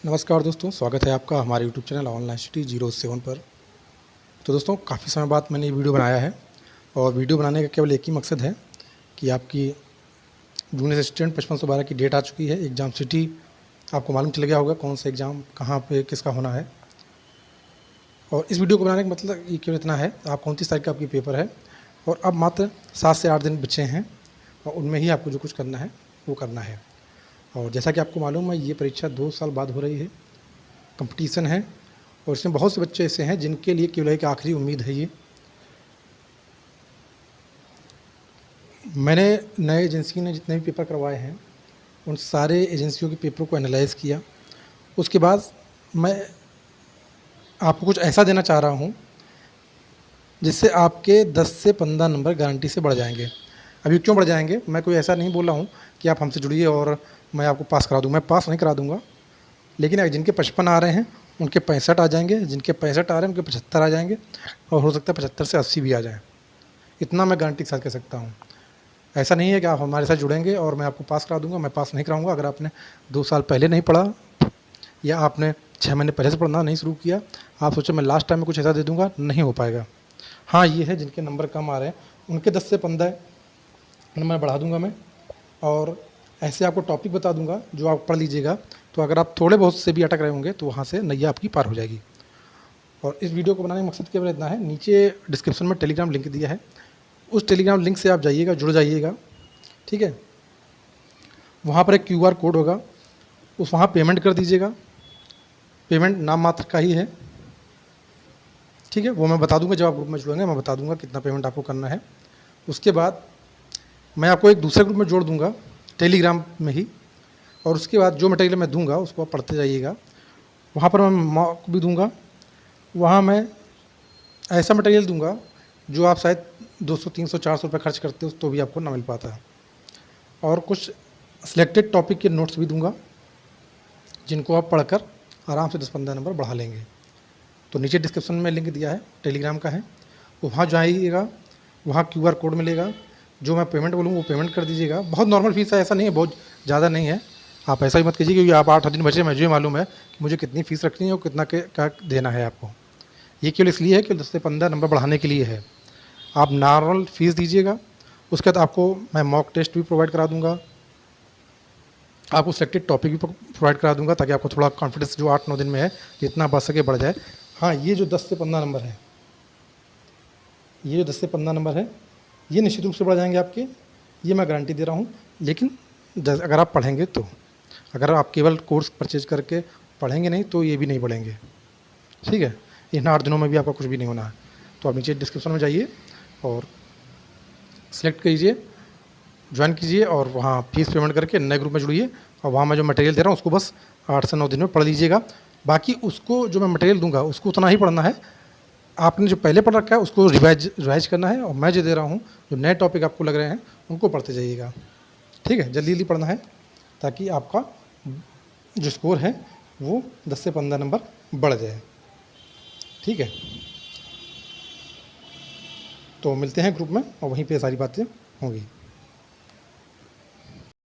नमस्कार दोस्तों, स्वागत है आपका हमारे यूट्यूब चैनल ऑनलाइन सिटी 07 पर। तो दोस्तों, काफ़ी समय बाद मैंने ये वीडियो बनाया है और वीडियो बनाने का केवल एक ही मकसद है कि आपकी जूनियर असिस्टेंट 5512 की डेट आ चुकी है। एग्ज़ाम सिटी आपको मालूम चल गया होगा कौन सा एग्ज़ाम कहाँ पे किसका होना है। और इस वीडियो को बनाने का मतलब ये केवल इतना है, आप 29 तारीख का आपकी पेपर है और अब मात्र 7 से 8 दिन बचे हैं और उनमें ही आपको जो कुछ करना है वो करना है। और जैसा कि आपको मालूम है, ये परीक्षा 2 साल बाद हो रही है, कंपटीशन है और इसमें बहुत से बच्चे ऐसे हैं जिनके लिए केवल एक आखिरी उम्मीद है ये। मैंने नए एजेंसी ने जितने भी पेपर करवाए हैं उन सारे एजेंसियों के पेपर को एनालाइज़ किया। उसके बाद मैं आपको कुछ ऐसा देना चाह रहा हूँ जिससे आपके 10 से 15 नंबर गारंटी से बढ़ जाएंगे। अभी क्यों बढ़ जाएंगे, मैं कोई ऐसा नहीं बोल रहा हूँ कि आप हमसे जुड़िए और मैं आपको पास करा दूँ। मैं पास नहीं करा दूँगा, लेकिन जिनके 55 आ रहे हैं उनके 65 आ जाएंगे, जिनके 65 आ रहे हैं उनके 75 आ जाएंगे और हो सकता है 75 से 80 भी आ जाएँ। इतना मैं गारंटी के साथ कह सकता हूँ। ऐसा नहीं है कि आप हमारे साथ जुड़ेंगे और मैं आपको पास करा दूँगा, मैं पास नहीं कराऊँगा। अगर आपने 2 साल पहले नहीं पढ़ा या आपने 6 महीने पहले से पढ़ना नहीं शुरू किया, आप सोचो मैं लास्ट टाइम में कुछ ऐसा दे दूँगा, नहीं हो पाएगा। हाँ, ये है जिनके नंबर कम आ रहे हैं उनके 10 से 15 नंबर बढ़ा दूँगा मैं और ऐसे आपको टॉपिक बता दूँगा जो आप पढ़ लीजिएगा। तो अगर आप थोड़े बहुत से भी अटक रहे होंगे तो वहाँ से नैया आपकी पार हो जाएगी। और इस वीडियो को बनाने का मकसद केवल इतना है, नीचे डिस्क्रिप्शन में टेलीग्राम लिंक दिया है, उस टेलीग्राम लिंक से आप जाइएगा, जुड़ जाइएगा, ठीक है। वहाँ पर एक QR कोड होगा, उस वहाँ पेमेंट कर दीजिएगा। पेमेंट नाम मात्र का ही है, ठीक है। वो मैं बता दूंगा, जब आप ग्रुप में जुड़ेंगे मैं बता दूंगा कितना पेमेंट आपको करना है। उसके बाद मैं आपको एक दूसरे ग्रुप में जोड़ दूंगा टेलीग्राम में ही, और उसके बाद जो मटेरियल मैं दूंगा उसको आप पढ़ते जाइएगा। वहाँ पर मैं मॉक भी दूंगा, वहाँ मैं ऐसा मटेरियल दूंगा जो आप शायद 200 300 400 रुपये खर्च करते हो तो भी आपको ना मिल पाता है। और कुछ सिलेक्टेड टॉपिक के नोट्स भी दूंगा जिनको आप पढ़कर आराम से 10-15 नंबर बढ़ा लेंगे। तो नीचे डिस्क्रिप्शन में लिंक दिया है, टेलीग्राम का है, वहाँ जाइएगा, वहाँ QR कोड मिलेगा, जो मैं पेमेंट बोलूँगा वो पेमेंट कर दीजिएगा। बहुत नॉर्मल फीस है, ऐसा नहीं है, बहुत ज़्यादा नहीं है। आप ऐसा ही मत कीजिए क्योंकि आप 8 दिन बचे, मुझे मालूम है कि मुझे कितनी फ़ीस रखनी है और कितना क्या देना है आपको। ये केवल इसलिए है कि 10 से 15 नंबर बढ़ाने के लिए है। आप नॉर्मल फ़ीस दीजिएगा, उसके बाद आपको मैं मॉक टेस्ट भी प्रोवाइड करा दूँगा, आपको सिलेक्टेड टॉपिक भी प्रोवाइड करा दूँगा ताकि आपको थोड़ा कॉन्फिडेंस जो 8-9 दिन में है जितना बढ़ सके बढ़ जाए। हाँ, ये जो 10 से 15 नंबर है, ये जो 10 से 15 नंबर है, ये निश्चित रूप से बढ़ जाएंगे आपके, ये मैं गारंटी दे रहा हूँ। लेकिन अगर आप पढ़ेंगे तो, अगर आप केवल कोर्स परचेज करके पढ़ेंगे नहीं तो ये भी नहीं बढ़ेंगे, ठीक है। इन 8 दिनों में भी आपका कुछ भी नहीं होना है। तो आप नीचे डिस्क्रिप्शन में जाइए और सिलेक्ट कीजिए, ज्वाइन कीजिए और वहाँ फीस पेमेंट करके नए ग्रुप में जुड़िए और वहाँ मैं जो मटेरियल दे रहा हूँ उसको बस 8 से 9 दिन में पढ़ लीजिएगा। बाकी उसको जो मैं मटेरियल दूंगा उसको उतना ही पढ़ना है, आपने जो पहले पढ़ रखा है उसको रिवाइज करना है और मैं जो दे रहा हूँ जो नए टॉपिक आपको लग रहे हैं उनको पढ़ते जाइएगा, ठीक है। जल्दी जल्दी पढ़ना है ताकि आपका जो स्कोर है वो 10 से 15 नंबर बढ़ जाए, ठीक है। तो मिलते हैं ग्रुप में और वहीं पे सारी बातें होंगी।